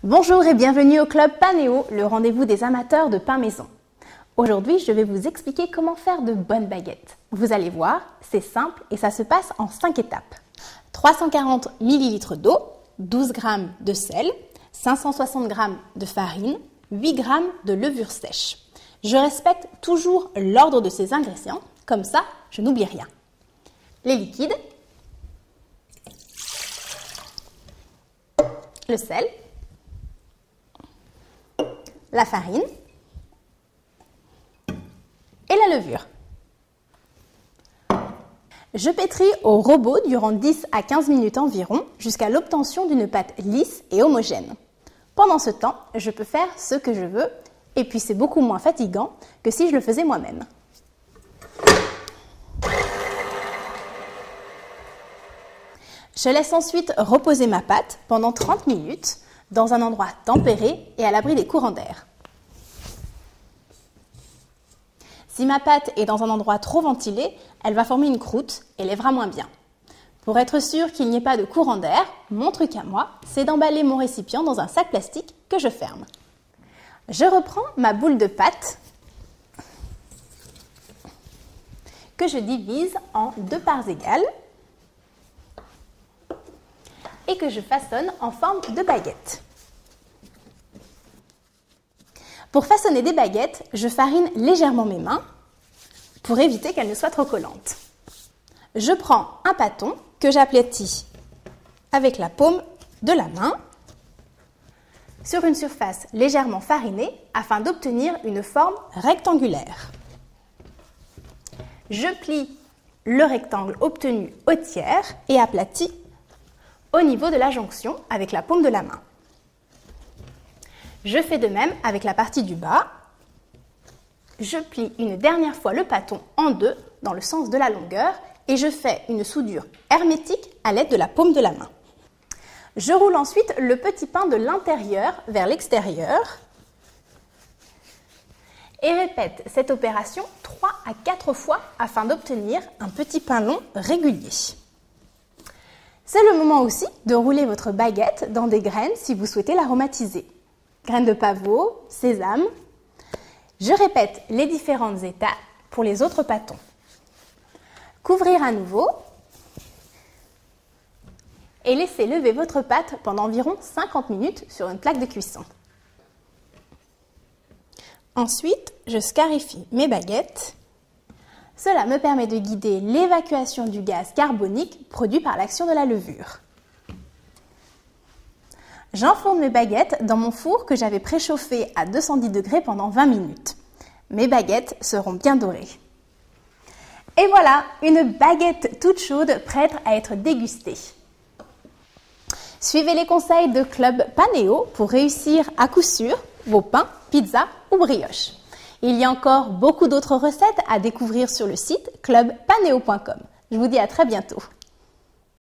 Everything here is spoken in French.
Bonjour et bienvenue au Club Panéo, le rendez-vous des amateurs de pain maison. Aujourd'hui, je vais vous expliquer comment faire de bonnes baguettes. Vous allez voir, c'est simple et ça se passe en 5 étapes. 340 ml d'eau, 12 g de sel, 560 g de farine, 8 g de levure sèche. Je respecte toujours l'ordre de ces ingrédients, comme ça, je n'oublie rien. Les liquides, le sel, la farine et la levure. Je pétris au robot durant 10 à 15 minutes environ jusqu'à l'obtention d'une pâte lisse et homogène. Pendant ce temps, je peux faire ce que je veux et puis c'est beaucoup moins fatigant que si je le faisais moi-même. Je laisse ensuite reposer ma pâte pendant 30 minutes dans un endroit tempéré et à l'abri des courants d'air. Si ma pâte est dans un endroit trop ventilé, elle va former une croûte et lèvera moins bien. Pour être sûr qu'il n'y ait pas de courant d'air, mon truc à moi, c'est d'emballer mon récipient dans un sac plastique que je ferme. Je reprends ma boule de pâte que je divise en 2 parts égales et que je façonne en forme de baguette. Pour façonner des baguettes, je farine légèrement mes mains pour éviter qu'elles ne soient trop collantes. Je prends un bâton que j'aplatis avec la paume de la main sur une surface légèrement farinée afin d'obtenir une forme rectangulaire. Je plie le rectangle obtenu au tiers et aplatis au niveau de la jonction avec la paume de la main. Je fais de même avec la partie du bas. Je plie une dernière fois le bâton en deux dans le sens de la longueur et je fais une soudure hermétique à l'aide de la paume de la main. Je roule ensuite le petit pain de l'intérieur vers l'extérieur et répète cette opération 3 à 4 fois afin d'obtenir un petit pain long régulier. C'est le moment aussi de rouler votre baguette dans des graines si vous souhaitez l'aromatiser. Graines de pavot, sésame. Je répète les différentes étapes pour les autres pâtons. Couvrir à nouveau et laisser lever votre pâte pendant environ 50 minutes sur une plaque de cuisson. Ensuite, je scarifie mes baguettes. Cela me permet de guider l'évacuation du gaz carbonique produit par l'action de la levure. J'enfourne mes baguettes dans mon four que j'avais préchauffé à 210 degrés pendant 20 minutes. Mes baguettes seront bien dorées. Et voilà, une baguette toute chaude prête à être dégustée. Suivez les conseils de Club Panéo pour réussir à coup sûr vos pains, pizzas ou brioches. Il y a encore beaucoup d'autres recettes à découvrir sur le site clubpaneo.com. Je vous dis à très bientôt.